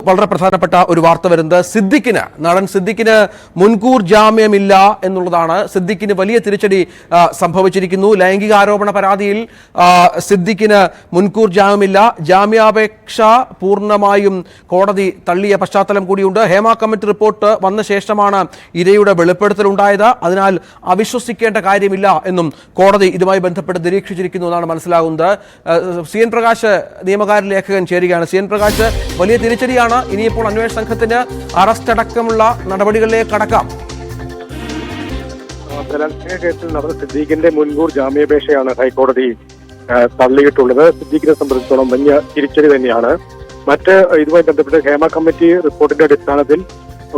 വളരെ പ്രധാനപ്പെട്ട ഒരു വാർത്ത വരുന്നത് സിദ്ദിഖിന്, നടൻ സിദ്ദിഖിന് മുൻകൂർ ജാമ്യമില്ല എന്നുള്ളതാണ്. സിദ്ദിഖിന് വലിയ തിരിച്ചടി സംഭവിച്ചിരിക്കുന്നു. ലൈംഗിക ആരോപണ പരാതിയിൽ സിദ്ദിഖിന് മുൻകൂർ ജാമ്യമില്ല. ജാമ്യാപേക്ഷ പൂർണ്ണമായും കോടതി തള്ളിയ പശ്ചാത്തലം കൂടിയുണ്ട്. ഹേമ കമ്മിറ്റി റിപ്പോർട്ട് വന്ന ശേഷമാണ് ഇരയുടെ വെളിപ്പെടുത്തലുണ്ടായത്. അതിനാൽ അവിശ്വസിക്കേണ്ട കാര്യമില്ല എന്നും കോടതി ഇതുമായി ബന്ധപ്പെട്ട് നിരീക്ഷിച്ചിരിക്കുന്നു എന്നാണ് മനസ്സിലാകുന്നത്. സി എൻ പ്രകാശ് നിയമകാര്യ ലേഖകൻ ചേരുകയാണ്. സി എൻ പ്രകാശ്, വലിയ തിരിച്ചടിയാണ്. ഇനിയിപ്പോൾ അന്വേഷണ സംഘത്തിന് അറസ്റ്റ് അടക്കമുള്ള നടപടികളിലേക്ക് കടക്കാം. ബലാത്സംഗ കേസിൽ നടന്ന സിദ്ദീഖിന്റെ മുൻകൂർ ജാമ്യാപേക്ഷയാണ് ഹൈക്കോടതി തള്ളിയിട്ടുള്ളത്. സിദ്ദീഖിനെ സംബന്ധിച്ചിടത്തോളം വലിയ തിരിച്ചടി തന്നെയാണ്. മറ്റ് ഇതുമായി ബന്ധപ്പെട്ട് ഹേമ കമ്മിറ്റി റിപ്പോർട്ടിന്റെ അടിസ്ഥാനത്തിൽ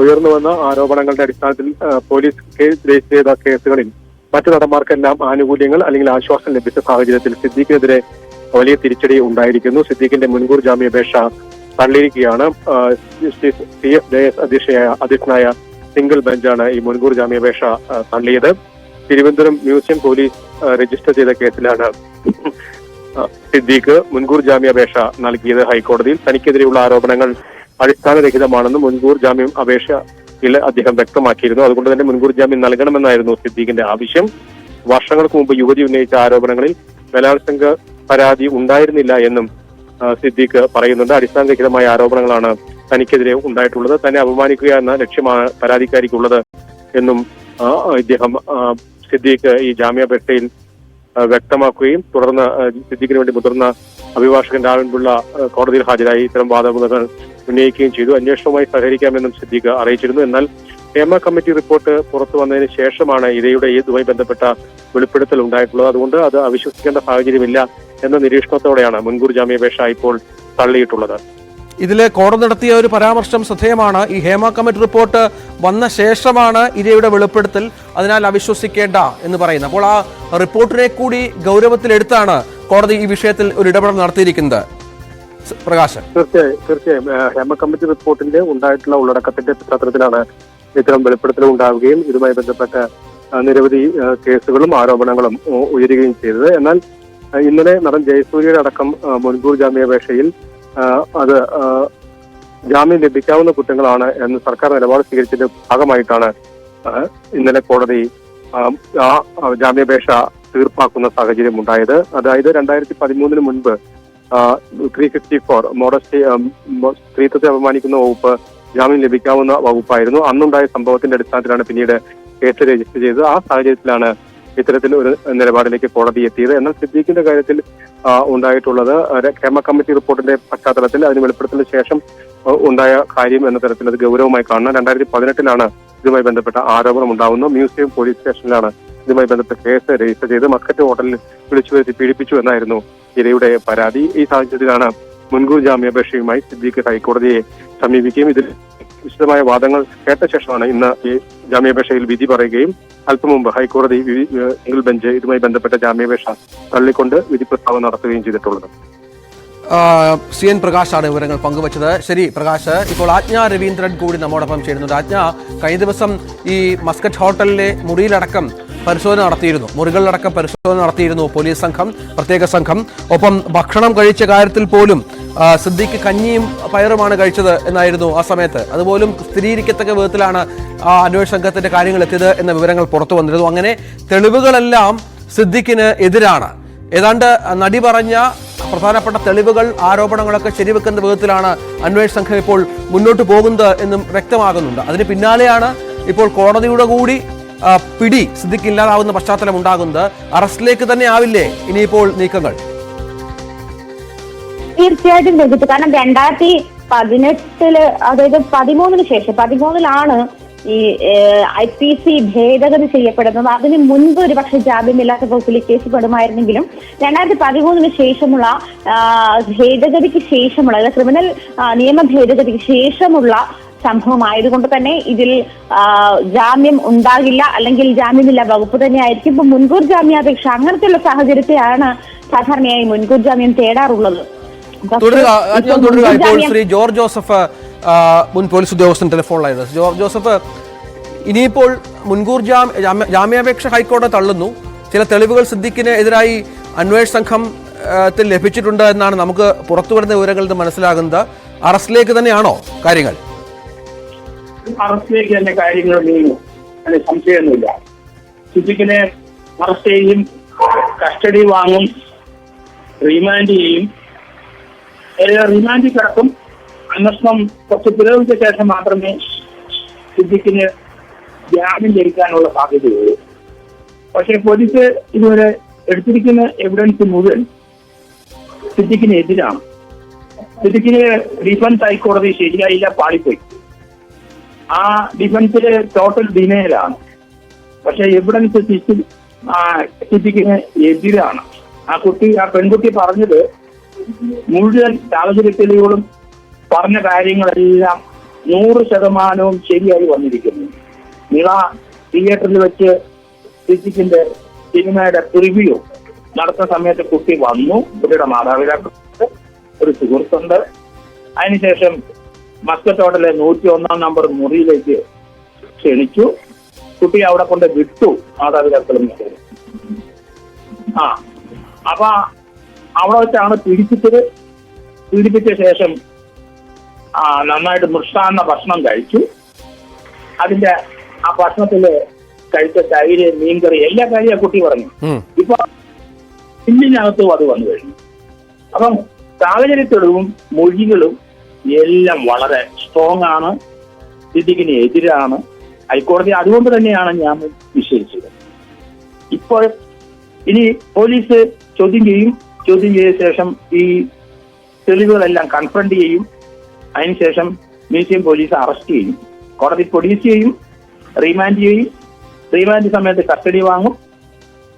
ഉയർന്നു വന്ന ആരോപണങ്ങളുടെ അടിസ്ഥാനത്തിൽ പോലീസ് രജിസ്റ്റർ ചെയ്ത കേസുകളിൽ മറ്റു നടന്മാർക്കെല്ലാം ആനുകൂല്യങ്ങൾ അല്ലെങ്കിൽ ആശ്വാസം ലഭിച്ച സാഹചര്യത്തിൽ സിദ്ദീഖിനെതിരെ വലിയ തിരിച്ചടി ഉണ്ടായിരിക്കുന്നു. സിദ്ദീഖിന്റെ മുൻകൂർ ജാമ്യാപേക്ഷ തള്ളിയിരിക്കുകയാണ്. CFJS അധ്യക്ഷനായ സിംഗിൾ ബെഞ്ചാണ് ഈ മുൻകൂർ ജാമ്യാപേക്ഷ തള്ളിയത്. തിരുവനന്തപുരം മ്യൂസിയം പോലീസ് രജിസ്റ്റർ ചെയ്ത കേസിലാണ് സിദ്ദീഖ് മുൻകൂർ ജാമ്യാപേക്ഷ നൽകിയത് ഹൈക്കോടതിയിൽ. തനിക്കെതിരെയുള്ള ആരോപണങ്ങൾ അടിസ്ഥാനരഹിതമാണെന്ന് മുൻകൂർ ജാമ്യം അപേക്ഷയിൽ അദ്ദേഹം വ്യക്തമാക്കിയിരുന്നു. അതുകൊണ്ട് തന്നെ മുൻകൂർ ജാമ്യം നൽകണമെന്നായിരുന്നു സിദ്ദീഖിന്റെ ആവശ്യം. വർഷങ്ങൾക്ക് മുമ്പ് യുവതി ഉന്നയിച്ച ആരോപണങ്ങളിൽ ബലാത്സംഗ പരാതി ഉണ്ടായിരുന്നില്ല എന്നും സിദ്ദീഖ് പറയുന്നുണ്ട്. അടിസ്ഥാനരഹിതമായ ആരോപണങ്ങളാണ് തനിക്കെതിരെ ഉണ്ടായിട്ടുള്ളത്. തന്നെ അപമാനിക്കുക എന്ന ലക്ഷ്യമാണ് പരാതിക്കാരിക്കുള്ളത് എന്നും ഇദ്ദേഹം സിദ്ദീഖ് ഈ ജാമ്യാപേക്ഷയിൽ വ്യക്തമാക്കുകയും തുടർന്ന് സിദ്ദീഖിന് വേണ്ടി മുതിർന്ന അഭിഭാഷകൻ രാവൻപിള്ള കോടതിയിൽ ഹാജരായി ഇത്തരം വാദമുഖങ്ങൾ ഉന്നയിക്കുകയും ചെയ്തു. അന്വേഷണവുമായി സഹകരിക്കാമെന്നും സിദ്ദീഖ് അറിയിച്ചിരുന്നു. എന്നാൽ ഹേമ കമ്മിറ്റി റിപ്പോർട്ട് പുറത്തു വന്നതിന് ശേഷമാണ് ഇരയുടെ ഇതുമായി ബന്ധപ്പെട്ട വെളിപ്പെടുത്തൽ ഉണ്ടായിട്ടുള്ളത്. അതുകൊണ്ട് അത് അവിശ്വസിക്കേണ്ട സാഹചര്യമില്ല എന്ന നിരീക്ഷണത്തോടെയാണ് മുൻകൂർ ജാമ്യാപേക്ഷ ഇപ്പോൾ തള്ളിയിട്ടുള്ളത്. ഇതിലെ കോടതി നടത്തിയ ഒരു പരാമർശം ശ്രദ്ധേയമാണ്. ഈ ഹേമ കമ്മിറ്റി റിപ്പോർട്ട് വന്ന ശേഷമാണ് ഇരയുടെ വെളിപ്പെടുത്തൽ, അതിനാൽ അവിശ്വസിക്കേണ്ട എന്ന് പറയുന്നത്. അപ്പോൾ ആ റിപ്പോർട്ടിനെ കൂടി ഗൗരവത്തിലെടുത്താണ് കോടതി ഈ വിഷയത്തിൽ ഒരു ഇടപെടൽ നടത്തിയിരിക്കുന്നത്. പ്രകാശ്, തീർച്ചയായും ഹേമ കമ്മിറ്റി റിപ്പോർട്ടിന്റെ ഉണ്ടായിട്ടുള്ള ഉള്ളടക്കത്തിന്റെ പശ്ചാത്തലത്തിലാണ് ഇത്തരം വെളിപ്പെടുത്തൽ ഉണ്ടാവുകയും ഇതുമായി ബന്ധപ്പെട്ട നിരവധി കേസുകളും ആരോപണങ്ങളും ഉയരുകയും ചെയ്തത്. എന്നാൽ ഇന്നലെ നടൻ ജയസൂര്യയുടെ അടക്കം മുൻകൂർ ജാമ്യാപേക്ഷയിൽ അത് ജാമ്യം ലഭിക്കാവുന്ന കുറ്റങ്ങളാണ് എന്ന് സർക്കാർ നിലപാട് സ്വീകരിച്ചതിന്റെ ഭാഗമായിട്ടാണ് ഇന്നലെ കോടതി ആ ജാമ്യാപേക്ഷ തീർപ്പാക്കുന്ന സാഹചര്യം ഉണ്ടായത്. അതായത് 2013 മുൻപ് 354 സ്ത്രീത്വത്തെ അപമാനിക്കുന്ന വകുപ്പ് ജാമ്യം ലഭിക്കാവുന്ന വകുപ്പായിരുന്നു. അന്നുണ്ടായ സംഭവത്തിന്റെ അടിസ്ഥാനത്തിലാണ് പിന്നീട് കേസ് രജിസ്റ്റർ ചെയ്തത്. ആ സാഹചര്യത്തിലാണ് ഇത്തരത്തിൽ ഒരു നിലപാടിലേക്ക് കോടതി എത്തിയത്. എന്നാൽ സിദ്ദീഖിന്റെ കാര്യത്തിൽ ഉണ്ടായിട്ടുള്ളത് ഹേമ കമ്മിറ്റി റിപ്പോർട്ടിന്റെ പശ്ചാത്തലത്തിൽ അതിന് വെളിപ്പെടുത്തലിന് ശേഷം ഉണ്ടായ കാര്യം എന്ന തരത്തിൽ അത് ഗൗരവമായി കാണണം. 2018 ഇതുമായി ബന്ധപ്പെട്ട ആരോപണം ഉണ്ടാവുന്നു. മ്യൂസിയം പോലീസ് സ്റ്റേഷനിലാണ് ഇതുമായി ബന്ധപ്പെട്ട കേസ് രജിസ്റ്റർ ചെയ്ത് മസ്കറ്റ് ഹോട്ടലിൽ വിളിച്ചു വരുത്തി പീഡിപ്പിച്ചു എന്നായിരുന്നു ഇരയുടെ പരാതി. ഈ സാഹചര്യത്തിലാണ് മുൻകൂർ ജാമ്യാപേക്ഷയുമായി സിദ്ദീഖ് ഹൈക്കോടതിയെ സമീപിക്കുകയും ഇതിൽ വിശദമായ വാദങ്ങൾ കേട്ട ശേഷമാണ് ഇന്ന് ഈ ജാമ്യാപേക്ഷയിൽ വിധി പറയുകയും അല്പം മുമ്പ് ഹൈക്കോടതി സിംഗിൾ ബെഞ്ച് ഇതുമായി ബന്ധപ്പെട്ട ജാമ്യാപേക്ഷ തള്ളിക്കൊണ്ട് വിധി പ്രസ്താവന നടത്തുകയും ചെയ്തിട്ടുള്ളത്. സി എൻ പ്രകാശാണ് വിവരങ്ങൾ പങ്കുവച്ചത്. ശരി പ്രകാശ്, ഇപ്പോൾ ആജ്ഞ രവീന്ദ്രൻ കൂടി നമ്മോടൊപ്പം ചേരുന്നുണ്ട്. ആജ്ഞ, കഴിഞ്ഞ ദിവസം ഈ മസ്കറ്റ് ഹോട്ടലിലെ മുറിയിലടക്കം പരിശോധന നടത്തിയിരുന്നു, മുറികളിലടക്കം പരിശോധന നടത്തിയിരുന്നു പോലീസ് സംഘം, പ്രത്യേക സംഘം. ഒപ്പം ഭക്ഷണം കഴിച്ച കാര്യത്തിൽ പോലും സിദ്ദീഖ് കഞ്ഞിയും പയറുമാണ് കഴിച്ചത് എന്നായിരുന്നു ആ സമയത്ത്. അതുപോലും സ്ഥിരീകരിക്കത്തക്ക വിധത്തിലാണ് ആ അന്വേഷണ സംഘത്തിന്റെ കാര്യങ്ങൾ എത്തിയത് എന്ന വിവരങ്ങൾ പുറത്തു വന്നിരുന്നു. അങ്ങനെ തെളിവുകളെല്ലാം സിദ്ദീഖിന് എതിരാണ്. ഏതാണ്ട് നടി പറഞ്ഞ പ്രധാനപ്പെട്ട തെളിവുകൾ, ആരോപണങ്ങളൊക്കെ ശരിവെക്കുന്ന വിധത്തിലാണ് അന്വേഷണ സംഘം ഇപ്പോൾ മുന്നോട്ട് പോകുന്നത് എന്നും വ്യക്തമാകുന്നുണ്ട്. അതിന് പിന്നാലെയാണ് ഇപ്പോൾ കോടതിയുടെ കൂടി പിടി സിദ്ദീഖ് ഇല്ലാതാവുന്ന പശ്ചാത്തലം ഉണ്ടാകുന്നത്. അറസ്റ്റിലേക്ക് തന്നെ ആവില്ലേ ഇനിയിപ്പോൾ നീക്കങ്ങൾ? തീർച്ചയായിട്ടും രഞ്ജിത്ത്, കാരണം 2018 അതായത് 13 ഈ IPC ഭേദഗതി ചെയ്യപ്പെടുന്നത്. അതിന് മുൻപ് ഒരു പക്ഷെ ജാമ്യമില്ലാത്ത വകുപ്പിൽ കേസ് പെടുമായിരുന്നെങ്കിലും 2013 ശേഷമുള്ള ഭേദഗതിക്ക് ശേഷമുള്ള ക്രിമിനൽ നിയമ ഭേദഗതിക്ക് ശേഷമുള്ള സംഭവമായതുകൊണ്ട് തന്നെ ഇതിൽ ജാമ്യം ഉണ്ടാകില്ല, അല്ലെങ്കിൽ ജാമ്യമില്ല വകുപ്പ് തന്നെ ആയിരിക്കും. ഇപ്പൊ മുൻകൂർ ജാമ്യാപേക്ഷ അങ്ങനത്തെയുള്ള സാഹചര്യത്തെയാണ് സാധാരണയായി മുൻകൂർ ജാമ്യം തേടാറുള്ളത്. ഇപ്പോൾ ശ്രീ ജോർജ് ജോസഫ് മുൻ പോലീസ് ഉദ്യോഗസ്ഥൻ ടെലിഫോണിലായിരുന്നു. ജോർജ് ജോസഫ്, ഇനിയിപ്പോൾ മുൻകൂർ ജാമ്യാപേക്ഷ ഹൈക്കോടതി തള്ളുന്നു. ചില തെളിവുകൾ സിദ്ദീഖിന് എതിരായി അന്വേഷണ സംഘത്തിൽ ലഭിച്ചിട്ടുണ്ട് എന്നാണ് നമുക്ക് പുറത്തുവരുന്ന വിവരങ്ങളിൽ നിന്ന് മനസ്സിലാകുന്നത്. അറസ്റ്റിലേക്ക് തന്നെയാണോ കാര്യങ്ങൾ? അറസ്റ്റിലേക്ക് തന്നെ കാര്യങ്ങൾ നീങ്ങും, അതിന് സംശയമൊന്നുമില്ല. സിദ്ദിഖിനെ അറസ്റ്റ് ചെയ്യും, കസ്റ്റഡി വാങ്ങും, റിമാൻഡ് ചെയ്യും. റിമാൻഡിൽ കിടക്കും. അന്വേഷണം കുറച്ച് പുരോഗമിച്ച ശേഷം മാത്രമേ സിദ്ദിഖിന് ജാമ്യം ലഭിക്കാനുള്ള സാധ്യതയുള്ളൂ. പക്ഷേ പോലീസ് ഇതുവരെ എടുത്തിരിക്കുന്ന എവിഡൻസ് മുഴുവൻ സിദ്ദിഖിന് എതിരാണ്. സിദ്ദിഖിന് ഡിഫൻസ് ഹൈക്കോടതി ശരിയായില്ല, പാളിപ്പോയി. ആ ഡിഫൻസില് ടോട്ടൽ ഡിനയിലാണ്. പക്ഷെ എവിഡൻസ് സിദ്ദിഖിന് എതിരാണ്. ആ പെൺകുട്ടി പറഞ്ഞത് മുഴുവൻ സാഹചര്യ തെളിവുകളും പറഞ്ഞ കാര്യങ്ങളെല്ലാം 100% ശരിയായി വന്നിരിക്കുന്നു. നിള തിയേറ്ററിൽ വെച്ച് സിദ്ദിഖിന്റെ സിനിമയുടെ പ്രിവ്യൂ നടത്തുന്ന സമയത്ത് കുട്ടി വന്നു. കുട്ടിയുടെ മാതാപിതാക്കളുണ്ട്, ഒരു സുഹൃത്തുണ്ട്. അതിനുശേഷം മസ്കറ്റ് ഹോട്ടലിലെ 101 നമ്പർ മുറിയിലേക്ക് ക്ഷണിച്ചു. കുട്ടി അവിടെ കൊണ്ട് വിട്ടു മാതാപിതാക്കളും. അപ്പൊ അവിടെ വെച്ചാണ് പീഡിപ്പിച്ചത്. പീഡിപ്പിച്ച ശേഷം നന്നായിട്ട് മൃഷ്ടാന്ന ഭക്ഷണം കഴിച്ചു. അതിന്റെ ആ ഭക്ഷണത്തില് കഴിച്ച തൈര്, മീൻകറി, എല്ലാ കാര്യവും കുട്ടി പറഞ്ഞു. ഇപ്പൊ പിന്നിനകത്തും അത് വന്നു കഴിഞ്ഞു. അപ്പം സാഹചര്യ തെളിവും മൊഴികളും എല്ലാം വളരെ സ്ട്രോങ് ആണ്. സിദ്ദിഖിന് എതിരാണ്. ഹൈക്കോടതി അതുകൊണ്ട് തന്നെയാണ് ഞാൻ നിശ്ചയിച്ചത്. ഇപ്പോൾ ഇനി പോലീസ് ചോദ്യം ചെയ്യും. ചോദ്യം ചെയ്ത ശേഷം ഈ തെളിവുകളെല്ലാം കൺഫ്രണ്ട് ചെയ്യും. അതിനുശേഷം മ്യൂസിയം പോലീസ് അറസ്റ്റ് ചെയ്യും, കോടതി പ്രൊഡ്യൂസ് ചെയ്യും, റിമാൻഡ് ചെയ്യും. റിമാൻഡ് സമയത്ത് കസ്റ്റഡി വാങ്ങും.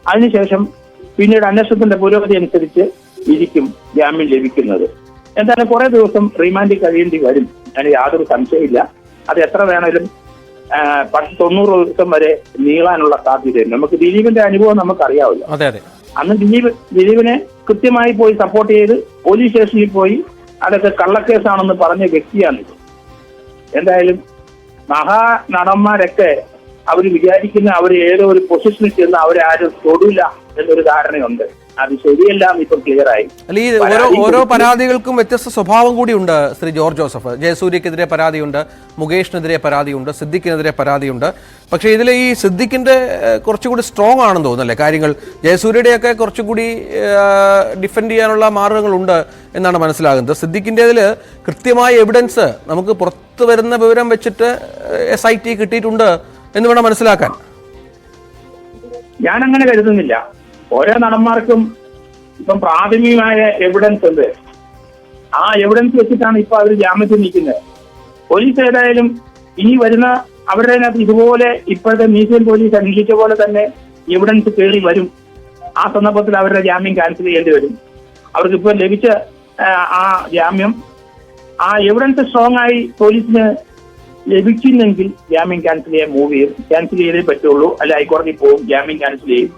അതിനുശേഷം പിന്നീട് അന്വേഷണത്തിന്റെ പുരോഗതി അനുസരിച്ച് ഇരിക്കും ജാമ്യം ലഭിക്കുന്നത്. എന്തായാലും കുറെ ദിവസം റിമാൻഡിൽ കഴിയേണ്ടി വരും, അതിന് യാതൊരു സംശയമില്ല. അത് എത്ര വേണേലും 90 ദിവസം വരെ നീളാനുള്ള സാധ്യതയുണ്ട്. നമുക്ക് ദിലീപിന്റെ അനുഭവം നമുക്കറിയാമല്ലോ. അന്ന് ദിലീപിനെ കൃത്യമായി പോയി സപ്പോർട്ട് ചെയ്ത് പോലീസ് സ്റ്റേഷനിൽ പോയി അതൊക്കെ കള്ളക്കേസാണെന്ന് പറഞ്ഞ വ്യക്തിയാണിത്. എന്തായാലും മഹാനടന്മാരൊക്കെ അവർ വിചാരിക്കുന്ന അവർ ഏതോ ഒരു പൊസിഷനിൽ ചെന്ന് അവരെ ആരും തൊടില്ല എന്നൊരു ധാരണയുണ്ട്. അത് ശരിയെല്ലാം ഇപ്പൊ ക്ലിയറായി. അല്ല, ഈ ഓരോ പരാതികൾക്കും വ്യത്യസ്ത സ്വഭാവം കൂടിയുണ്ട്. ശ്രീ ജോർജ് ജോസഫ്, ജയസൂര്യക്കെതിരെ പരാതിയുണ്ട്, മുകേഷിനെതിരെ പരാതിയുണ്ട്, സിദ്ദിഖിനെതിരെ പരാതിയുണ്ട്. പക്ഷേ ഇതിൽ ഈ സിദ്ദിഖിന്റെ കുറച്ചുകൂടി സ്ട്രോങ് ആണെന്ന് തോന്നുന്നല്ലേ കാര്യങ്ങൾ? ജയസൂര്യയുടെയൊക്കെ കുറച്ചുകൂടി ഡിഫെൻഡ് ചെയ്യാനുള്ള മാർഗങ്ങളുണ്ട് എന്നാണ് മനസ്സിലാകുന്നത്. സിദ്ദിഖിൻ്റെതിൽ കൃത്യമായ എവിഡൻസ് നമുക്ക് പുറത്തു വരുന്ന വിവരം വെച്ചിട്ട് SIT കിട്ടിയിട്ടുണ്ട് എന്ന് വേണം മനസ്സിലാക്കാൻ. ഞാനങ്ങനെ കരുതുന്നില്ല. ഓരോ നടന്മാർക്കും ഇപ്പം പ്രാഥമികമായ എവിഡൻസ് ഉണ്ട്. ആ എവിഡൻസ് വെച്ചിട്ടാണ് ഇപ്പൊ അവർ ജാമ്യത്തിൽ നിൽക്കുന്നത്. പോലീസ് ഏതായാലും ഇനി വരുന്ന അവരുടെ അതിനകത്ത് ഇതുപോലെ ഇപ്പോഴത്തെ മ്യൂസിയം പോലീസ് അന്വേഷിച്ച പോലെ തന്നെ എവിഡൻസ് കയറി വരും. ആ സന്ദർഭത്തിൽ അവരുടെ ജാമ്യം ക്യാൻസൽ ചെയ്യേണ്ടി വരും. അവർക്ക് ഇപ്പോൾ ലഭിച്ച ആ ജാമ്യം, ആ എവിഡൻസ് സ്ട്രോങ് ആയി പോലീസിന് ലഭിക്കുന്നെങ്കിൽ ജാമ്യം ക്യാൻസൽ ചെയ്യാൻ മൂവ് ചെയ്യും. ക്യാൻസൽ ചെയ്തേ പറ്റുള്ളൂ. അല്ല ഹൈക്കോടതി പോകും, ജാമ്യം ക്യാൻസൽ ചെയ്യും.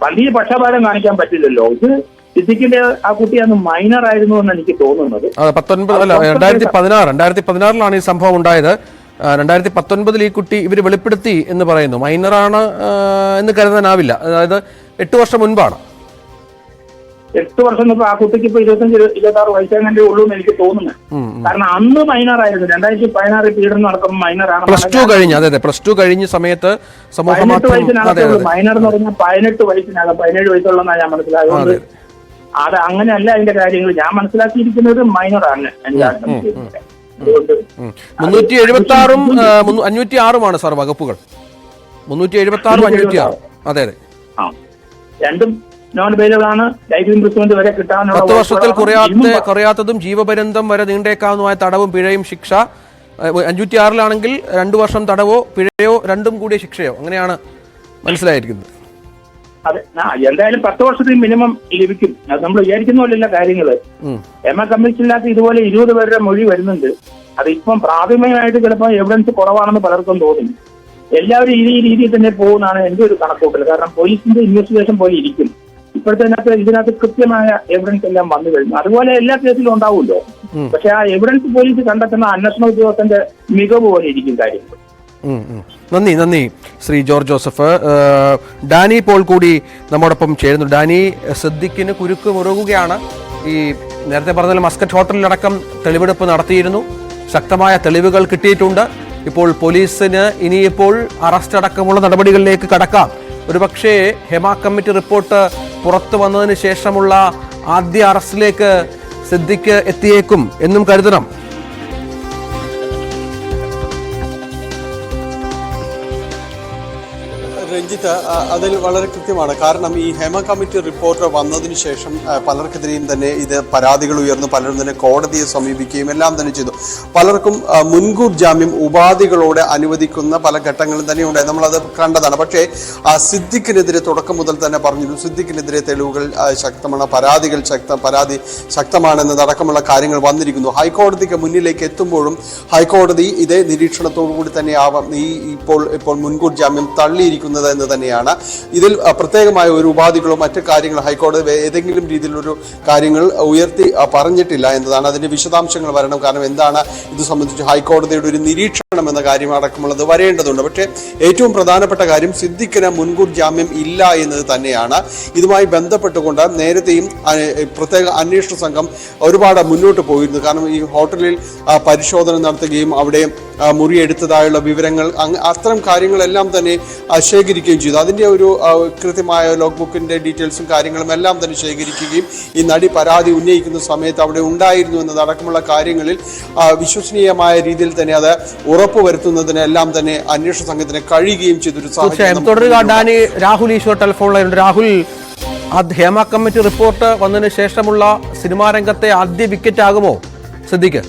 വലിയ പക്ഷപാതം കാണിക്കാൻ പറ്റില്ലല്ലോ. ഇത് സിദ്ദിഖിന്റെ ആ കുട്ടി അന്ന് മൈനർ ആയിരുന്നു എന്ന് എനിക്ക് തോന്നുന്നത്. 2016 ഈ സംഭവം ഉണ്ടായത്. 2019 ഈ കുട്ടി ഇവർ വെളിപ്പെടുത്തി എന്ന് പറയുന്നു. മൈനറാണ് എന്ന് കരുതാനാവില്ല. അതായത് 8 വർഷം മുൻപാണ്. 8 വർഷം മുമ്പ് ആ കുട്ടിക്ക് ഇപ്പൊ 25-26 വയസ്സേ ഉള്ളൂ എന്ന് എനിക്ക് തോന്നുന്നത്. കാരണം അന്ന് മൈനർ ആയിരുന്നു. 2016 പീഡനം നടക്കുമ്പോൾ മൈനറാണ്. പ്ലസ് ടു കഴിഞ്ഞ സമയത്ത് 18 വയസ്സിനകത്തുള്ളൂ. മൈനർ എന്ന് പറഞ്ഞാൽ 18 വയസ്സിനകം, 17 വയസ്സുള്ളതെന്നാണ് ഞാൻ മനസ്സിലാകുന്നത്. അത് അങ്ങനെയല്ല അതിന്റെ കാര്യങ്ങൾ. ഞാൻ മനസ്സിലാക്കിയിരിക്കുന്നത് മൈനറാണ്. 376-ഉം 506-മാണ് സാർ വകുപ്പുകൾ. 376-ഉം 506. അതെ. രണ്ടും നോൺ ബെയിലബിളാണ്. ലൈഫ് ഇംപ്രിസ്മെന്റ് വരെ കിട്ടാനുള്ള 10 വർഷത്തിൽ കുറയാത്തതും ജീവപര്യന്തം വരെ നീണ്ടേക്കാവുന്നതുമായ തടവും പിഴയും ശിക്ഷ. 506-ലാണെങ്കിൽ 2 വർഷം തടവോ പിഴയോ രണ്ടും കൂടിയ ശിക്ഷയോ, അങ്ങനെയാണ് മനസ്സിലായിരിക്കുന്നത്. അതെ, എന്തായാലും 10 വർഷത്തിൽ മിനിമം ലഭിക്കും. അത് നമ്മൾ വിചാരിക്കുന്ന പോലെയല്ല കാര്യങ്ങള്. കമ്മീഷനില്ലാത്ത ഇതുപോലെ 20 പേരുടെ മൊഴി വരുന്നുണ്ട്. അത് ഇപ്പം പ്രാഥമികമായിട്ട് ചിലപ്പോൾ എവിഡൻസ് കുറവാണെന്ന് പലർക്കും തോന്നും. എല്ലാവരും ഈ രീതിയിൽ തന്നെ പോകുന്നതാണ് എന്റെ ഒരു കണക്കൂട്ടൽ. കാരണം പോലീസിന്റെ ഇൻവെസ്റ്റിഗേഷൻ പോലെ ഇരിക്കും. ഇപ്പോഴത്തെ ഇതിനകത്ത് കൃത്യമായ എവിഡൻസ് എല്ലാം വന്നു കഴിഞ്ഞു. അതുപോലെ എല്ലാ കേസിലും ഉണ്ടാവുമല്ലോ. പക്ഷെ ആ എവിഡൻസ് പോലീസ് കണ്ടെത്തുന്ന അന്വേഷണ ഉദ്യോഗസ്ഥന്റെ മികവ് പോലെ ഇരിക്കും കാര്യങ്ങൾ. നന്ദി Shri George Joseph. Danny Paul കൂടി നമ്മോടൊപ്പം ചേരുന്നു. ഡാനി, സിദ്ദിഖിന് കുരുക്ക് മുറുകുകയാണ്. ഈ നേരത്തെ പറഞ്ഞാൽ മസ്കറ്റ് ഹോട്ടലിലടക്കം തെളിവെടുപ്പ് നടത്തിയിരുന്നു. ശക്തമായ തെളിവുകൾ കിട്ടിയിട്ടുണ്ട്. ഇപ്പോൾ പോലീസിന് ഇനിയിപ്പോൾ അറസ്റ്റ് അടക്കമുള്ള നടപടികളിലേക്ക് കടക്കാം. ഒരുപക്ഷേ ഹേമ കമ്മിറ്റി റിപ്പോർട്ട് പുറത്തു വന്നതിന് ശേഷമുള്ള ആദ്യ അറസ്റ്റിലേക്ക് സിദ്ദിഖ് എത്തിയേക്കും എന്നും കരുതണം. രഞ്ജിത്ത്, അതിൽ വളരെ കൃത്യമാണ്. കാരണം ഈ ഹേമ കമ്മിറ്റി റിപ്പോർട്ട് വന്നതിന് ശേഷം പലർക്കെതിരെയും തന്നെ ഇത് പരാതികൾ ഉയർന്നു. പലരും തന്നെ കോടതിയെ സമീപിക്കുകയും എല്ലാം തന്നെ ചെയ്തു. പലർക്കും മുൻകൂർ ജാമ്യം ഉപാധികളോടെ അനുവദിക്കുന്ന പല ഘട്ടങ്ങളും തന്നെ ഉണ്ടായി. നമ്മളത് കണ്ടതാണ്. പക്ഷേ സിദ്ദിഖിനെതിരെ തുടക്കം മുതൽ തന്നെ പറഞ്ഞിരുന്നു, സിദ്ദിഖിനെതിരെ തെളിവുകൾ ശക്തമാണ്, പരാതി ശക്തമാണെന്നതടക്കമുള്ള കാര്യങ്ങൾ വന്നിരിക്കുന്നു. ഹൈക്കോടതിക്ക് മുന്നിലേക്ക് എത്തുമ്പോഴും ഹൈക്കോടതി ഇതേ നിരീക്ഷണത്തോടു കൂടി തന്നെ ഇപ്പോൾ മുൻകൂർ ജാമ്യം തള്ളിയിരിക്കുന്നത് എന്ന് തന്നെയാണ്. ഇതിൽ പ്രത്യേകമായ ഒരു ഉപാധികളോ മറ്റു കാര്യങ്ങളോ ഹൈക്കോടതി ഏതെങ്കിലും രീതിയിലൊരു കാര്യങ്ങൾ ഉയർത്തി പറഞ്ഞിട്ടില്ല എന്നതാണ്. അതിന്റെ വിശദാംശങ്ങൾ വരണം. കാരണം എന്താണ് ഇത് സംബന്ധിച്ച് ഹൈക്കോടതിയുടെ ഒരു നിരീക്ഷണം എന്ന കാര്യം അടക്കമുള്ളത് വരേണ്ടതുണ്ട്. പക്ഷേ ഏറ്റവും പ്രധാനപ്പെട്ട കാര്യം സിദ്ദിഖിന് മുൻകൂർ ജാമ്യം ഇല്ല എന്നത് തന്നെയാണ്. ഇതുമായി ബന്ധപ്പെട്ടുകൊണ്ട് നേരത്തെയും പ്രത്യേക അന്വേഷണ സംഘം ഒരുപാട് മുന്നോട്ട് പോയിരുന്നു. കാരണം ഈ ഹോട്ടലിൽ പരിശോധന നടത്തുകയും അവിടെ മുറിയെടുത്തതായുള്ള വിവരങ്ങൾ അത്തരം കാര്യങ്ങളെല്ലാം തന്നെ ശേഖരിക്കുകയും ചെയ്തു. അതിൻ്റെ ഒരു കൃത്യമായ ലോഗ് ബുക്കിൻ്റെ ഡീറ്റെയിൽസും കാര്യങ്ങളും എല്ലാം തന്നെ ശേഖരിക്കുകയും ഈ നടി പരാതി ഉന്നയിക്കുന്ന സമയത്ത് അവിടെ ഉണ്ടായിരുന്നു എന്നതടക്കമുള്ള കാര്യങ്ങളിൽ വിശ്വസനീയമായ രീതിയിൽ തന്നെ അത് ഉറപ്പുവരുത്തുന്നതിനെല്ലാം തന്നെ അന്വേഷണ സംഘത്തിന് കഴിയുകയും ചെയ്തൊരു സാഹചര്യം. രാഹുൽ ഈശ്വർ ടെലിഫോണിലായിരുന്നു. രാഹുൽ, ഹേമ കമ്മിറ്റി റിപ്പോർട്ട് വന്നതിന് ശേഷമുള്ള സിനിമാ രംഗത്തെ ആദ്യ വിക്കറ്റ് ആകുമോ സിദ്ദിഖ്?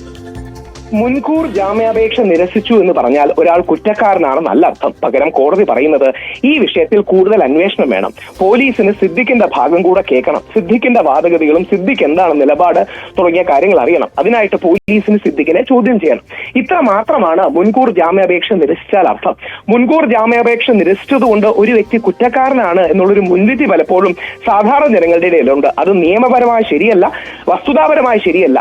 മുൻകൂർ ജാമ്യാപേക്ഷ നിരസിച്ചു എന്ന് പറഞ്ഞാൽ ഒരാൾ കുറ്റക്കാരനാണെന്നല്ല അർത്ഥം. പകരം കോടതി പറയുന്നത് ഈ വിഷയത്തിൽ കൂടുതൽ അന്വേഷണം വേണം. പോലീസിന് സിദ്ദിഖിന്റെ ഭാഗം കൂടെ കേൾക്കണം. സിദ്ദിഖിന്റെ വാദഗതികളും സിദ്ദിഖ് എന്താണ് നിലപാട് തുടങ്ങിയ കാര്യങ്ങൾ അറിയണം. അതിനായിട്ട് പോലീസിന് സിദ്ദിഖിനെ ചോദ്യം ചെയ്യണം. ഇത്ര മാത്രമാണ് മുൻകൂർ ജാമ്യാപേക്ഷ നിരസിച്ചാൽ അർത്ഥം. മുൻകൂർ ജാമ്യാപേക്ഷ നിരസിച്ചതുകൊണ്ട് ഒരു വ്യക്തി കുറ്റക്കാരനാണ് എന്നുള്ളൊരു മുൻവിധി പലപ്പോഴും സാധാരണ ജനങ്ങളുടെ ഇടയിലുണ്ട്. അത് നിയമപരമായി ശരിയല്ല, വസ്തുതാപരമായി ശരിയല്ല.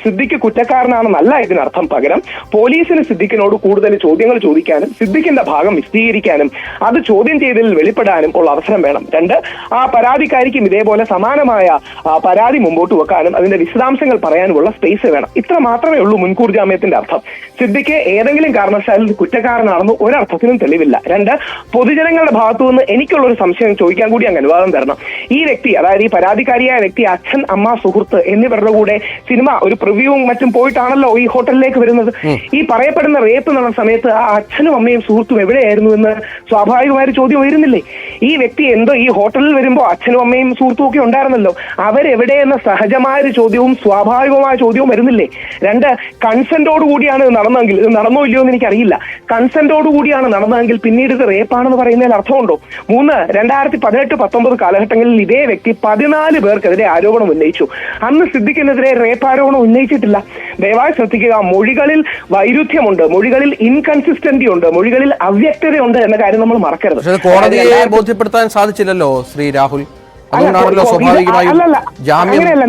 സിദ്ദിഖ് കുറ്റക്കാരനാണെന്നല്ല ഇതിനർത്ഥം. പകരം പോലീസിന് സിദ്ദിഖിനോട് കൂടുതൽ ചോദ്യങ്ങൾ ചോദിക്കാനും സിദ്ദിഖിന്റെ ഭാഗം വിശദീകരിക്കാനും അത് ചോദ്യം ചെയ്തതിൽ വെളിപ്പെടാനും ഉള്ള അവസരം വേണം. രണ്ട്, ആ പരാതിക്കാരിക്കും ഇതേപോലെ സമാനമായ പരാതി മുമ്പോട്ട് വെക്കാനും അതിന്റെ വിശദാംശങ്ങൾ പറയാനുമുള്ള സ്പേസ് വേണം. ഇത്ര മാത്രമേ ഉള്ളൂ മുൻകൂർ ജാമ്യത്തിന്റെ അർത്ഥം. സിദ്ദിഖ് ഏതെങ്കിലും കാരണവശാൽ കുറ്റക്കാരനാണെന്ന് ഒരർത്ഥത്തിനും തെളിവില്ല. രണ്ട്, പൊതുജനങ്ങളുടെ ഭാഗത്തു നിന്ന് എനിക്കുള്ളൊരു സംശയം ചോദിക്കാൻ കൂടി അങ്ങ് അനുവാദം തരണം. ഈ വ്യക്തി, അതായത് ഈ പരാതിക്കാരിയായ വ്യക്തി അച്ഛൻ, അമ്മ, സുഹൃത്ത് എന്നിവരുടെ കൂടെ സിനിമ ഒരു പ്രിവ്യൂവും മറ്റും പോയിട്ടാണല്ലോ ഈ ഹോട്ടലിലേക്ക് വരുന്നത്. ഈ പറയപ്പെടുന്ന റേപ്പ് നടന്ന സമയത്ത് ആ അച്ഛനും അമ്മയും സുഹൃത്തും എവിടെയായിരുന്നു എന്ന് സ്വാഭാവികമായ ചോദ്യം ഉയരുന്നില്ലേ? ഈ വ്യക്തി എന്തോ ഈ ഹോട്ടലിൽ വരുമ്പോൾ അച്ഛനും അമ്മയും സുഹൃത്തും ഒക്കെ ഉണ്ടായിരുന്നല്ലോ, അവരെവിടെയെന്ന സഹജമായ ഒരു ചോദ്യവും സ്വാഭാവികമായ ചോദ്യവും വരുന്നില്ലേ? രണ്ട്, കൺസെന്റോട് കൂടിയാണ് ഇത് നടന്നെങ്കിൽ, ഇത് നടന്നോ ഇല്ലയോ എന്ന് എനിക്കറിയില്ല, കൺസെന്റോട് കൂടിയാണ് നടന്നതെങ്കിൽ പിന്നീട് ഇത് റേപ്പാണെന്ന് പറയുന്നതിൽ അർത്ഥമുണ്ടോ? മൂന്ന്, 2018-19 കാലഘട്ടങ്ങളിൽ ഇതേ വ്യക്തി 14 പേർക്കെതിരെ ആരോപണം ഉന്നയിച്ചു. അന്ന് സിദ്ദിഖിനെതിരെ റേപ്പ് ആരോപണം ഉന്നയിച്ചിട്ടില്ല. ദയവായി ശ്രദ്ധിക്കുക, മൊഴികളിൽ വൈരുദ്ധ്യമുണ്ട്, മൊഴികളിൽ ഇൻകൺസിസ്റ്റന്റി ഉണ്ട്, മൊഴികളിൽ അവ്യക്തതയുണ്ട് എന്ന കാര്യം നമ്മൾ മറക്കരുത്. കോടതിയെ ബോധ്യപ്പെടുത്താൻ സാധിച്ചില്ലല്ലോ ശ്രീ രാഹുൽ.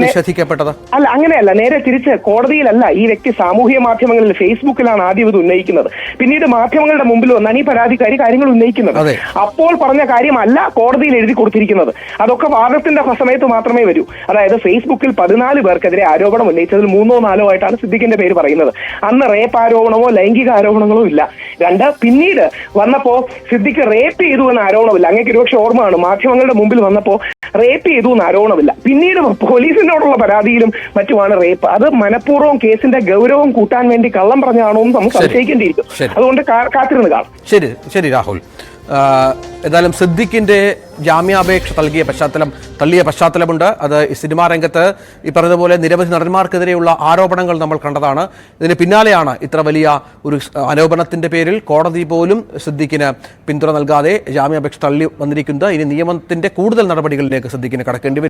നിഷേധിക്കപ്പെട്ടത് അല്ല, അങ്ങനെയല്ല. നേരെ തിരിച്ച് കോടതിയിലല്ല, ഈ വ്യക്തി സാമൂഹ്യ മാധ്യമങ്ങളിൽ ഫേസ്ബുക്കിലാണ് ആദ്യം ഇത് ഉന്നയിക്കുന്നത്. പിന്നീട് മാധ്യമങ്ങളുടെ മുമ്പിൽ വന്നാണ് ഈ പരാതിക്കാരി കാര്യങ്ങൾ ഉന്നയിക്കുന്നത്. അപ്പോൾ പറഞ്ഞ കാര്യമല്ല കോടതിയിൽ എഴുതി കൊടുത്തിരിക്കുന്നത്. അതൊക്കെ വാദത്തിന്റെ സമയത്ത് മാത്രമേ വരൂ. അതായത് ഫേസ്ബുക്കിൽ 14 പേർക്കെതിരെ ആരോപണം ഉന്നയിച്ചതിൽ 3ഓ 4ഓ ആയിട്ടാണ് സിദ്ദിഖിന്റെ പേര് പറയുന്നത്. അന്ന് റേപ്പ് ആരോപണമോ ലൈംഗിക ആരോപണങ്ങളോ ഇല്ല. രണ്ട്, പിന്നീട് വന്നപ്പോ സിദ്ദിഖ് റേപ്പ് ചെയ്തു എന്ന ആരോപണമില്ല. അങ്ങേക്ക് ഒരുപക്ഷെ ഓർമ്മയാണ്, മാധ്യമങ്ങളുടെ മുമ്പിൽ വന്നപ്പോ റേപ്പ് ചെയ്തു എന്ന് ആരോപണമില്ല. പിന്നീട് പോലീസിനോടുള്ള പരാതിയിലും മറ്റുമാണ് റേപ്പ്. അത് മനഃപൂർവ്വം കേസിന്റെ ഗൗരവം കൂട്ടാൻ വേണ്ടി കള്ളം പറഞ്ഞാണോ എന്ന് നമുക്ക് സംശയിക്കേണ്ടിയിരിക്കും. അതുകൊണ്ട് കാത്തിരുന്ന് കാണാം. ശരി രാഹുൽ. ഏതായാലും സിദ്ദിഖിന്റെ ജാമ്യാപേക്ഷ തള്ളിയ പശ്ചാത്തലമുണ്ട്. അത് ഈ സിനിമാ രംഗത്ത് ഈ പറഞ്ഞതുപോലെ നിരവധി നടന്മാർക്കെതിരെയുള്ള ആരോപണങ്ങൾ നമ്മൾ കണ്ടതാണ്. ഇതിന് പിന്നാലെയാണ് ഇത്ര വലിയ ഒരു ആരോപണത്തിന്റെ പേരിൽ കോടതി പോലും സിദ്ദിഖിന് പിന്തുണ നൽകാതെ ജാമ്യാപേക്ഷ തള്ളി വന്നിരിക്കുന്നത്. ഇനി നിയമത്തിന്റെ കൂടുതൽ നടപടികളിലേക്ക് സിദ്ദിഖിന് കടക്കേണ്ടി വരും.